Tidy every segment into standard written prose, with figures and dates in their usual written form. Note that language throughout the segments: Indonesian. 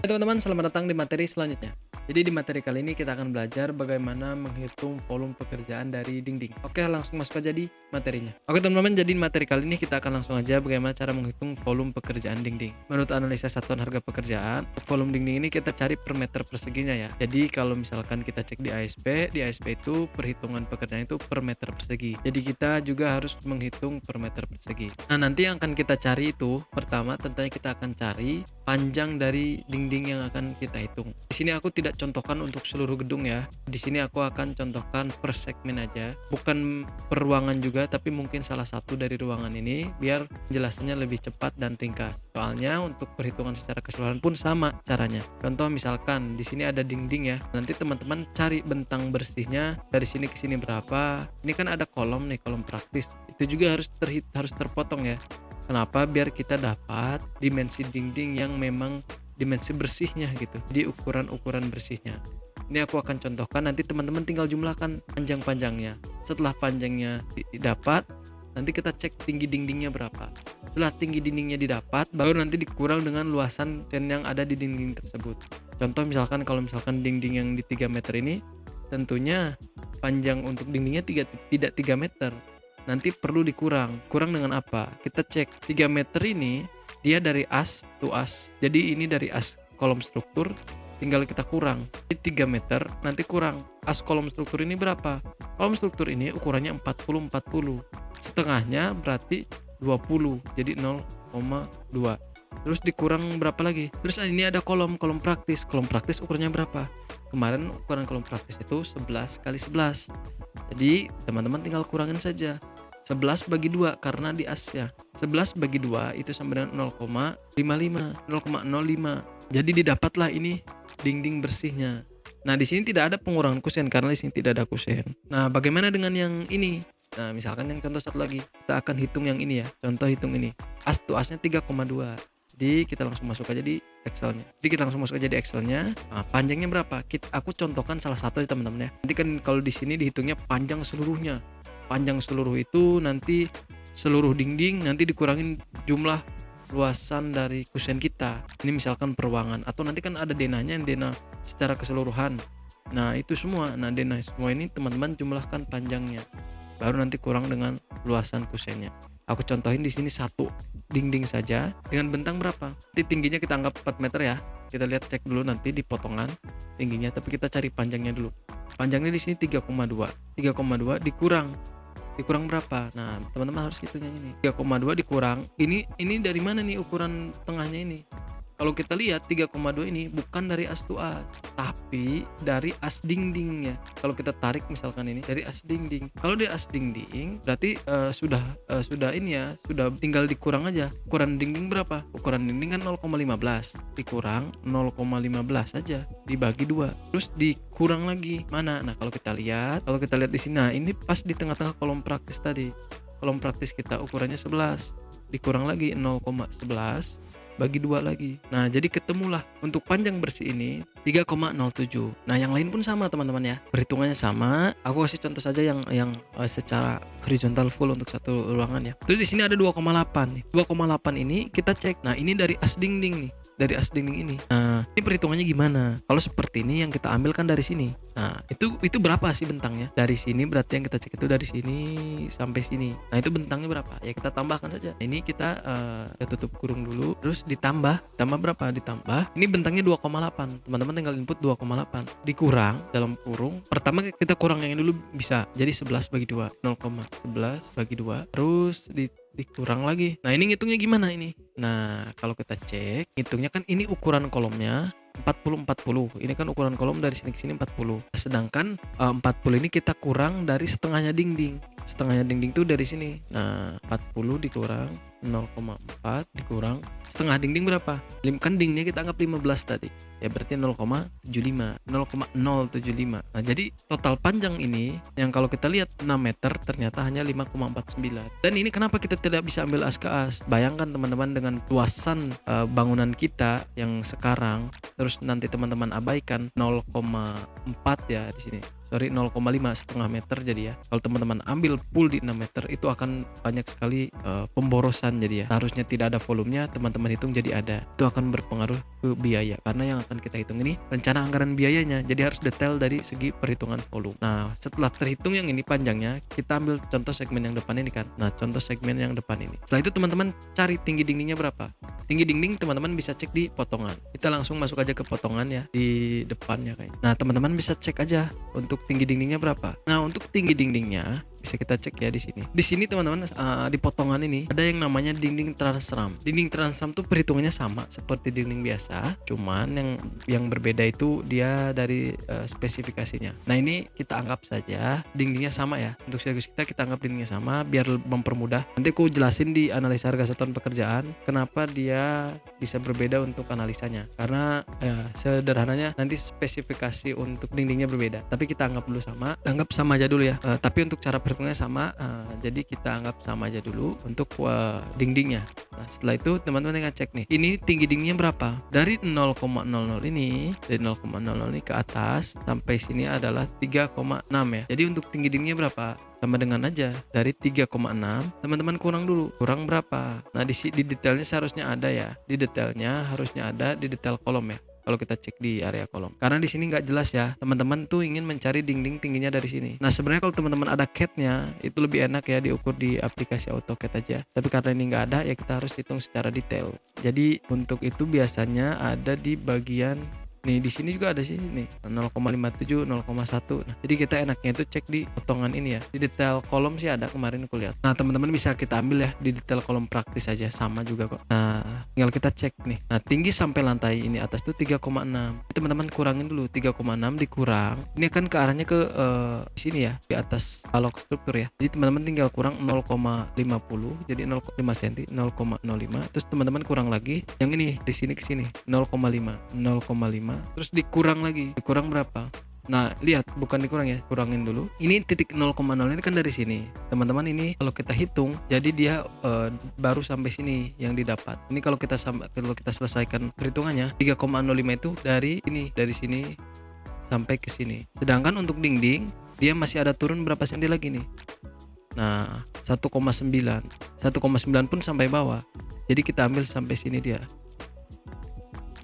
Hai teman-teman, selamat datang di materi selanjutnya. Jadi di materi kali ini kita akan belajar bagaimana menghitung volume pekerjaan dari dinding. Oke, langsung masuk aja di materinya. Oke teman-teman, jadi di materi kali ini kita akan langsung aja bagaimana cara menghitung volume pekerjaan dinding. Menurut analisa satuan harga pekerjaan, volume dinding ini kita cari per meter perseginya ya. Jadi kalau misalkan kita cek di ASP itu perhitungan pekerjaan itu per meter persegi. Jadi kita juga harus menghitung per meter persegi. Nah, nanti yang akan kita cari itu pertama tentunya kita akan cari panjang dari dinding yang akan kita hitung. Di sini aku tidak contohkan untuk seluruh gedung ya. Di sini aku akan contohkan per segmen aja, bukan per ruangan juga, tapi mungkin salah satu dari ruangan ini biar penjelasannya lebih cepat dan ringkas. Soalnya untuk perhitungan secara keseluruhan pun sama caranya. Contoh misalkan di sini ada dinding ya. Nanti teman-teman cari bentang bersihnya dari sini ke sini berapa. Ini kan ada kolom nih, kolom praktis. Itu juga harus terpotong ya. Kenapa? Biar kita dapat dimensi dinding yang memang dimensi bersihnya gitu, di ukuran-ukuran bersihnya. Ini aku akan contohkan, nanti teman-teman tinggal jumlahkan panjang-panjangnya. Setelah panjangnya didapat, nanti kita cek tinggi dindingnya berapa. Setelah tinggi dindingnya didapat, baru nanti dikurang dengan luasan yang ada di dinding tersebut. Contoh misalkan kalau misalkan dinding yang di 3 meter ini, tentunya panjang untuk dindingnya tidak 3 meter. Nanti perlu dikurang dengan apa? Kita cek 3 meter ini dia dari as to as. Jadi ini dari as kolom struktur, tinggal kita kurang. Ini 3 meter, nanti kurang. As kolom struktur ini berapa? Kolom struktur ini ukurannya 40-40. Setengahnya berarti 20, jadi 0,2. Terus dikurang berapa lagi? Terus ini ada kolom praktis. Kolom praktis ukurannya berapa? Kemarin ukuran kolom praktis itu 11 kali 11. Jadi teman-teman tinggal kurangin saja. 11 bagi 2 karena di asnya. 11 bagi 2 itu sama dengan 0,05. Jadi didapatlah ini dinding bersihnya. Nah, di sini tidak ada pengurangan kusen karena di sini tidak ada kusen. Nah, bagaimana dengan yang ini? Nah, misalkan yang contoh satu lagi, kita akan hitung yang ini ya. Contoh hitung ini. As to asnya 3,2. Jadi kita langsung masuk aja di Excelnya. Nah, panjangnya berapa? Aku contohkan salah satu ya teman-teman ya. Nanti kan kalau di sini dihitungnya panjang seluruhnya. Panjang seluruh itu nanti seluruh dinding nanti dikurangin jumlah luasan dari kusen kita. Ini misalkan per ruangan, atau nanti kan ada denahnya, dena secara keseluruhan. Nah, itu semua. Nah, denah semua ini teman-teman jumlahkan panjangnya. Baru nanti kurang dengan luasan kusennya. Aku contohin di sini satu dinding saja dengan bentang berapa? Nanti tingginya kita anggap 4 meter ya. Kita lihat cek dulu nanti di potongan tingginya, tapi kita cari panjangnya dulu. Panjangnya di sini 3,2. 3,2 dikurang berapa? Nah, teman-teman harus hitung yang ini. 3,2 dikurang. Ini dari mana nih ukuran tengahnya ini? Kalau kita lihat 3,2 ini bukan dari as to as, tapi dari as dindingnya. Kalau kita tarik misalkan ini dari as dinding. Kalau dari as dinding berarti sudah ini ya, sudah tinggal dikurang aja. Ukuran dinding berapa? Ukuran dinding kan 0,15. Dikurang 0,15 saja dibagi 2. Terus dikurang lagi. Mana? Nah, kalau kita lihat di sini, nah ini pas di tengah-tengah kolom praktis tadi. Kolom praktis kita ukurannya 11. Dikurang lagi 0,11 bagi 2 lagi. Nah, jadi ketemulah untuk panjang bersih ini 3,07. Nah, yang lain pun sama teman-teman ya. Perhitungannya sama. Aku kasih contoh saja yang secara horizontal full untuk satu ruangan ya. Terus di sini ada 2,8 nih. 2,8 ini kita cek. Nah, ini dari as dinding nih. Dari as dinding ini. Nah, ini perhitungannya gimana? Kalau seperti ini yang kita ambil kan dari sini. Nah, itu berapa sih bentangnya? Dari sini berarti yang kita cek itu dari sini sampai sini. Nah, itu bentangnya berapa? Ya kita tambahkan saja. Ini kita tutup kurung dulu, terus ditambah berapa? Ditambah. Ini bentangnya 2,8. Teman-teman tinggal input 2,8. Dikurang dalam kurung. Pertama kita kurang yang ini dulu bisa. Jadi 11 bagi 2. 0,11 bagi 2. Terus dikurang lagi. Nah, ini ngitungnya gimana ini? Nah, kalau kita cek, ngitungnya kan ini ukuran kolomnya 40-40. Ini kan ukuran kolom dari sini ke sini 40. Sedangkan 40 ini kita kurang dari setengahnya dinding. Setengahnya dinding tuh dari sini. Nah, 40 dikurang 0,4 dikurang setengah dinding berapa? Kan dindingnya kita anggap 15 tadi. Ya berarti 0,75. Nah, jadi total panjang ini yang kalau kita lihat 6 meter ternyata hanya 5,49. Dan ini kenapa kita tidak bisa ambil as ke as? Bayangkan teman-teman dengan luasan bangunan kita yang sekarang, terus nanti teman-teman abaikan 0,4 ya di sini. sorry 0,5 setengah meter jadi ya. Kalau teman-teman ambil pool di 6 meter itu akan banyak sekali pemborosan jadi ya. Harusnya tidak ada volumenya, teman-teman hitung jadi ada. Itu akan berpengaruh ke biaya karena yang akan kita hitung ini rencana anggaran biayanya. Jadi harus detail dari segi perhitungan volume. Nah, setelah terhitung yang ini panjangnya, kita ambil contoh segmen yang depan ini kan. Nah, contoh segmen yang depan ini. Setelah itu teman-teman cari tinggi dindingnya berapa. Tinggi dinding teman-teman bisa cek di potongan. Kita langsung masuk aja ke potongan ya di depannya kayak. Nah, teman-teman bisa cek aja untuk tinggi dindingnya berapa. Nah, untuk tinggi dindingnya bisa kita cek ya di sini. Di sini teman-teman di potongan ini ada yang namanya dinding transram. Dinding transram tuh perhitungannya sama seperti dinding biasa, cuman yang berbeda itu dia dari spesifikasinya. Nah, ini kita anggap saja dindingnya sama ya. Untuk sirkus kita anggap dindingnya sama biar mempermudah. Nanti aku jelasin di analisa harga satuan pekerjaan kenapa dia bisa berbeda untuk analisanya. Karena sederhananya nanti spesifikasi untuk dindingnya berbeda. Tapi kita anggap dulu sama. Anggap sama aja dulu ya. Tapi untuk cara perhitungannya sama, jadi kita anggap sama aja dulu untuk dindingnya. Nah, setelah itu teman-teman tinggal cek nih, ini tinggi dindingnya berapa. Dari 0,00 ini, dari 0,00 ini ke atas sampai sini adalah 3,6 ya. Jadi untuk tinggi dindingnya berapa? Sama dengan aja dari 3,6 teman-teman kurang dulu, kurang berapa. Nah, di detailnya seharusnya ada ya, di detailnya harusnya ada di detail kolom ya. Kalau kita cek di area kolom, karena di sini nggak jelas ya, teman-teman tuh ingin mencari dinding tingginya dari sini. Nah, sebenarnya kalau teman-teman ada CAD-nya itu lebih enak ya diukur di aplikasi AutoCAD aja. Tapi karena ini nggak ada ya kita harus hitung secara detail. Jadi untuk itu biasanya ada di bagian nih, di sini juga ada sih nih 0,57, 0,1. Nah, jadi kita enaknya itu cek di potongan ini ya. Di detail kolom sih ada kemarin aku lihat. Nah, teman-teman bisa kita ambil ya di detail kolom praktis aja sama juga kok. Nah, tinggal kita cek nih. Nah, tinggi sampai lantai ini atas tuh 3,6. Teman-teman kurangin dulu 3,6 dikurang. Ini kan ke arahnya ke sini ya, di atas balok struktur ya. Jadi teman-teman tinggal kurang 0,50 jadi 0,5 cm, 0,05. Terus teman-teman kurang lagi yang ini di sini ke sini 0,5 terus dikurang lagi, dikurang berapa? Nah, lihat, bukan dikurang ya, kurangin dulu. Ini titik 0,0 ini kan dari sini. Teman-teman ini kalau kita hitung, jadi dia baru sampai sini yang didapat. Ini kalau kita selesaikan perhitungannya, 3,05 itu dari sini sampai ke sini. Sedangkan untuk dinding, dia masih ada turun berapa senti lagi nih? Nah, 1,9 pun sampai bawah. Jadi kita ambil sampai sini dia.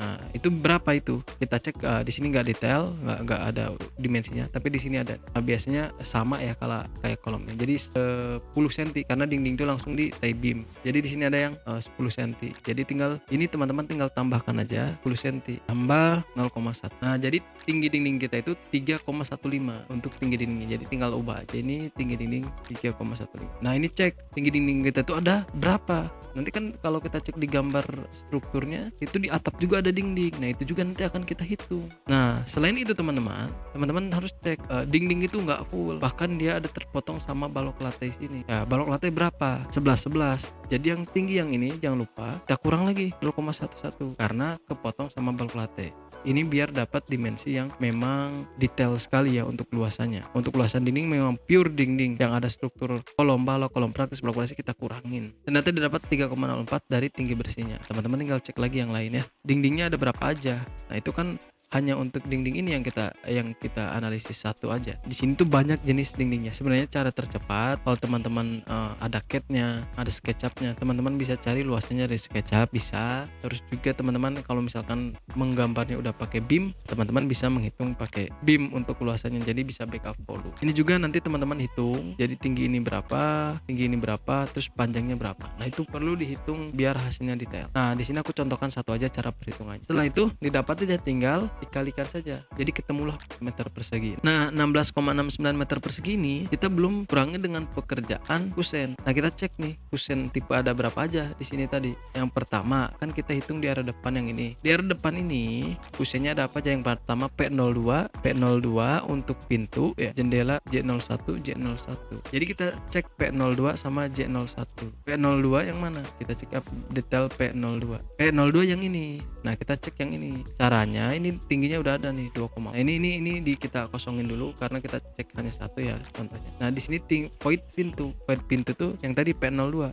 Nah, itu berapa itu? Kita cek di sini nggak detail, nggak ada dimensinya, tapi di sini ada. Nah, biasanya sama ya kalau kayak kolomnya. Jadi 10 cm karena dinding itu langsung di tie beam. Jadi di sini ada yang 10 cm. Jadi ini teman-teman tinggal tambahkan aja 10 cm tambah 0,1. Nah, jadi tinggi dinding kita itu 3,15 untuk tinggi dindingnya. Jadi tinggal ubah aja ini tinggi dinding 3,15. Nah, ini cek tinggi dinding kita itu ada berapa. Nanti kan kalau kita cek di gambar strukturnya itu di atap juga ada dinding. Nah, itu juga nanti akan kita hitung. Nah, selain itu teman-teman harus cek dinding itu nggak full, bahkan dia ada terpotong sama balok lantai sini. Ya, balok lantai berapa? 11. Jadi yang tinggi yang ini jangan lupa kita kurang lagi 0,11 karena kepotong sama balok lantai. Ini biar dapat dimensi yang memang detail sekali ya untuk luasannya. Untuk luasan dinding memang pure dinding yang ada struktur kolom balok, kolom praktis, balok klasik kita kurangin. Ternyata didapat 3,04 dari tinggi bersihnya. Teman-teman tinggal cek lagi yang lain ya. Dindingnya ada berapa aja. Nah, itu kan hanya untuk dinding ini yang kita analisis satu aja. Di sini tuh banyak jenis dindingnya. Sebenarnya cara tercepat kalau teman-teman ada CAD-nya, ada SketchUp-nya, teman-teman bisa cari luasnya dari SketchUp bisa. Terus juga teman-teman kalau misalkan menggambarnya udah pakai BIM, teman-teman bisa menghitung pakai BIM untuk luasannya. Jadi bisa backup volume. Ini juga nanti teman-teman hitung. Jadi tinggi ini berapa, terus panjangnya berapa. Nah, itu perlu dihitung biar hasilnya detail. Nah, di sini aku contohkan satu aja cara perhitungannya. Setelah itu didapat aja tinggal dikalikan saja. Jadi ketemulah meter persegi. Nah, 16,69 meter persegi ini kita belum kurangi dengan pekerjaan kusen. Nah, kita cek nih kusen tipe ada berapa aja di sini tadi. Yang pertama kan kita hitung di area depan yang ini. Di area depan ini kusennya ada apa aja? Yang pertama P02 untuk pintu ya, jendela J01. Jadi kita cek P02 sama J01. P02 yang mana? Kita cek detail P02 yang ini. Nah, kita cek yang ini. Caranya ini tingginya udah ada nih 2, nah, ini kita kosongin dulu karena kita cek hanya satu ya contohnya. Nah di sini void pintu tuh yang tadi P02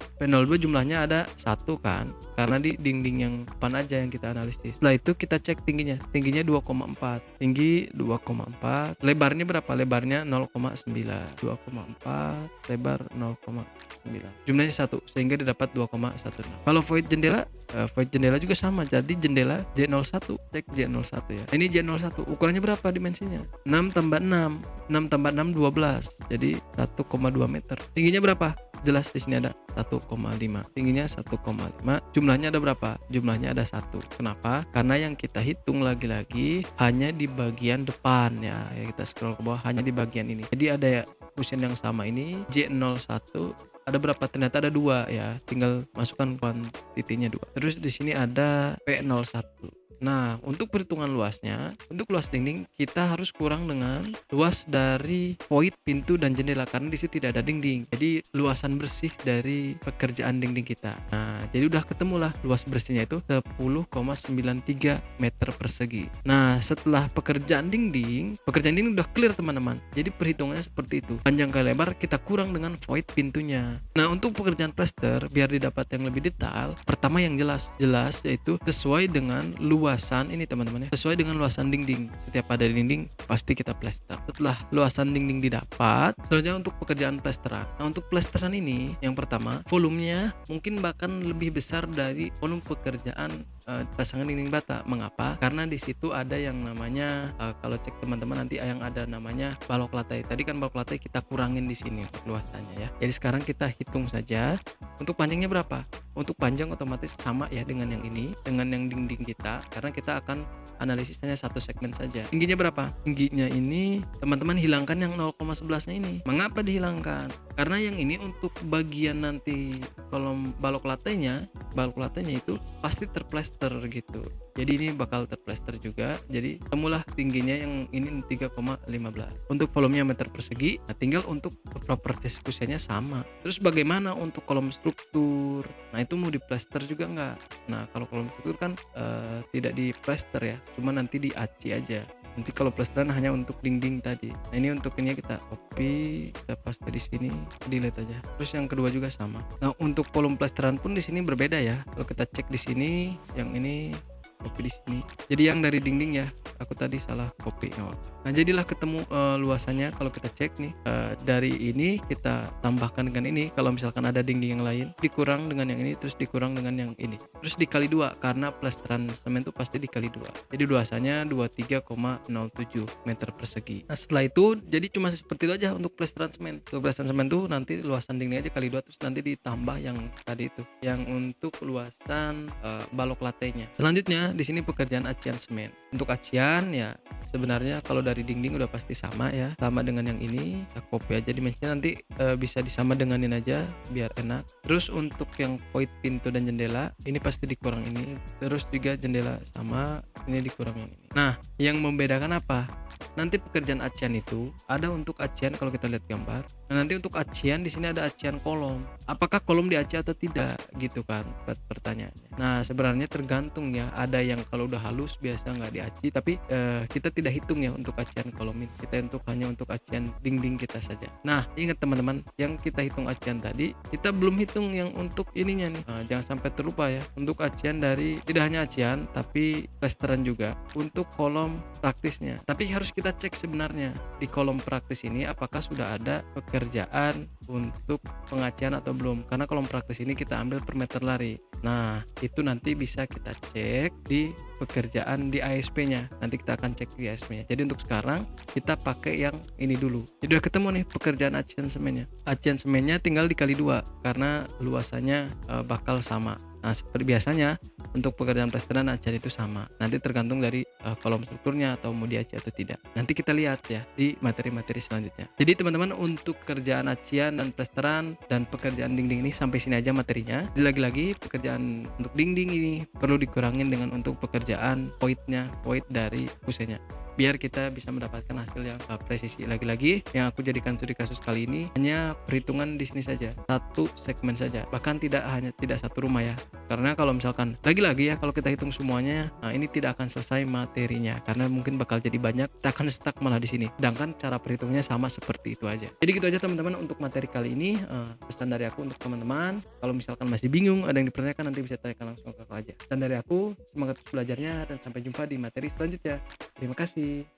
jumlahnya ada 1 kan, karena di dinding yang depan aja yang kita analisis. Setelah itu kita cek tingginya 2,4, tinggi 2,4, lebarnya berapa? Lebarnya 0,9, 2,4, lebar 0,9, jumlahnya 1 sehingga didapat 2,16. Kalau void jendela juga sama, jadi jendela J01, cek J01 ya. Ini J01 ukurannya berapa dimensinya? 6 tambah 6 tambah 6 12, jadi 1,2 meter. Tingginya berapa? Jelas di sini ada 1,5, tingginya 1,5, jumlahnya ada berapa? Jumlahnya ada 1. Kenapa? Karena yang kita hitung lagi-lagi hanya di bagian depan ya. Kita scroll ke bawah, hanya di bagian ini. Jadi ada ya kusen yang sama ini J01 ada berapa? Ternyata ada 2 ya. Tinggal masukkan kuantitinya 2. Terus di sini ada P01. Nah, untuk perhitungan luasnya, untuk luas dinding kita harus kurang dengan luas dari void pintu dan jendela karena di situ tidak ada dinding. Jadi luasan bersih dari pekerjaan dinding kita. Nah, jadi udah ketemulah luas bersihnya itu 10,93 meter persegi. Nah, setelah pekerjaan dinding udah clear teman-teman. Jadi perhitungannya seperti itu. Panjang kali lebar kita kurang dengan void pintunya. Nah, untuk pekerjaan plester biar didapat yang lebih detail, pertama yang jelas yaitu sesuai dengan luasan ini teman-teman ya, sesuai dengan luasan dinding. Setiap ada dinding pasti kita plester. Setelah luasan dinding didapat, selanjutnya untuk pekerjaan plesteran. Nah, untuk plesteran ini yang pertama volumenya mungkin bahkan lebih besar dari volume pekerjaan pasangan dinding bata. Mengapa? Karena di situ ada yang namanya kalau cek teman-teman nanti yang ada namanya balok lantai. Tadi kan balok lantai kita kurangin di sini untuk luasannya ya. Jadi sekarang kita hitung saja untuk panjangnya berapa. Untuk panjang otomatis sama ya dengan yang ini, dengan yang dinding kita, karena kita akan analisisnya satu segmen saja. Tingginya berapa? Tingginya ini teman-teman hilangkan yang 0,11-nya ini. Mengapa dihilangkan? Karena yang ini untuk bagian nanti kolom balok lantainya itu pasti terplester gitu. Jadi ini bakal terplester juga. Jadi temulah tingginya yang ini 3,15. Untuk volumenya meter persegi. Nah, tinggal untuk properties kusennya sama. Terus bagaimana untuk kolom struktur? Nah, itu mau diplester juga enggak? Nah, kalau kolom struktur kan tidak diplester ya, cuma nanti diaci aja. Nanti kalau plesteran hanya untuk dinding tadi. Nah, ini untuk ini kita copy, kita paste di sini, delete aja. Terus yang kedua juga sama. Nah, untuk kolom plesteran pun di sini berbeda ya. Kalau kita cek di sini, yang ini copy di sini. Jadi yang dari dinding ya, aku tadi salah copy. Nah, jadilah ketemu luasannya. Kalau kita cek nih dari ini kita tambahkan dengan ini. Kalau misalkan ada dinding yang lain, dikurang dengan yang ini, terus dikurang dengan yang ini. Terus dikali 2 karena plesteran semen itu pasti dikali 2. Jadi luasannya 23,07 meter persegi. Nah, setelah itu jadi cuma seperti itu aja untuk plesteran semen. Untuk plesteran semen tuh nanti luasan dindingnya aja kali 2, terus nanti ditambah yang tadi itu, yang untuk luasan balok lantainya. Selanjutnya di sini pekerjaan acian semen. Untuk acian ya sebenarnya kalau dari dinding udah pasti sama ya, sama dengan yang ini. Kita copy aja dimensinya, nanti bisa disama denganin aja biar enak. Terus untuk yang void pintu dan jendela ini pasti dikurang ini. Terus juga jendela sama, ini dikurang yang ini. Nah, yang membedakan apa? Nanti pekerjaan acian itu ada untuk acian kalau kita lihat gambar. Nah, nanti untuk acian di sini ada acian kolom. Apakah kolom diaci atau tidak gitu kan pertanyaannya. Nah, sebenarnya tergantung ya. Ada yang kalau udah halus biasa nggak diaci, tapi kita tidak hitung ya untuk acian kolom ini. Kita hanya untuk acian dinding kita saja. Nah, ingat teman-teman, yang kita hitung acian tadi, kita belum hitung yang untuk ininya nih. Nah, jangan sampai terlupa ya. Untuk acian dari tidak hanya acian tapi plesteran juga untuk kolom praktisnya. Tapi harus kita cek sebenarnya di kolom praktis ini apakah sudah ada pekerjaan untuk pengacian atau belum, karena kolom praktis ini kita ambil per meter lari. Nah, itu nanti bisa kita cek di pekerjaan di ASP-nya. Nanti kita akan cek di ASP-nya. Jadi untuk sekarang kita pakai yang ini dulu. Jadi udah ketemu nih pekerjaan acian semennya. Acian semennya tinggal dikali 2 karena luasannya bakal sama. Nah, seperti biasanya untuk pekerjaan plesteran acian itu sama. Nanti tergantung dari kolom strukturnya atau mau diaci atau tidak. Nanti kita lihat ya di materi-materi selanjutnya. Jadi teman-teman, untuk pekerjaan acian dan plesteran dan pekerjaan dinding ini sampai sini aja materinya. Jadi lagi-lagi pekerjaan untuk dinding ini perlu dikurangin dengan untuk pekerjaan void dari kusennya. biar kita bisa mendapatkan hasil yang presisi. Lagi-lagi yang aku jadikan studi kasus kali ini hanya perhitungan di sini saja, satu segmen saja, bahkan tidak satu rumah ya. Karena kalau misalkan lagi-lagi ya kalau kita hitung semuanya, nah ini tidak akan selesai materinya karena mungkin bakal jadi banyak, kita akan stuck malah di sini. Sedangkan cara perhitungnya sama seperti itu aja. Jadi gitu aja teman-teman untuk materi kali ini. Pesan dari aku untuk teman-teman, kalau misalkan masih bingung, ada yang dipertanyakan, nanti bisa tanyakan langsung ke aku aja. Pesan dari aku, semangat belajarnya dan sampai jumpa di materi selanjutnya. Terima kasih.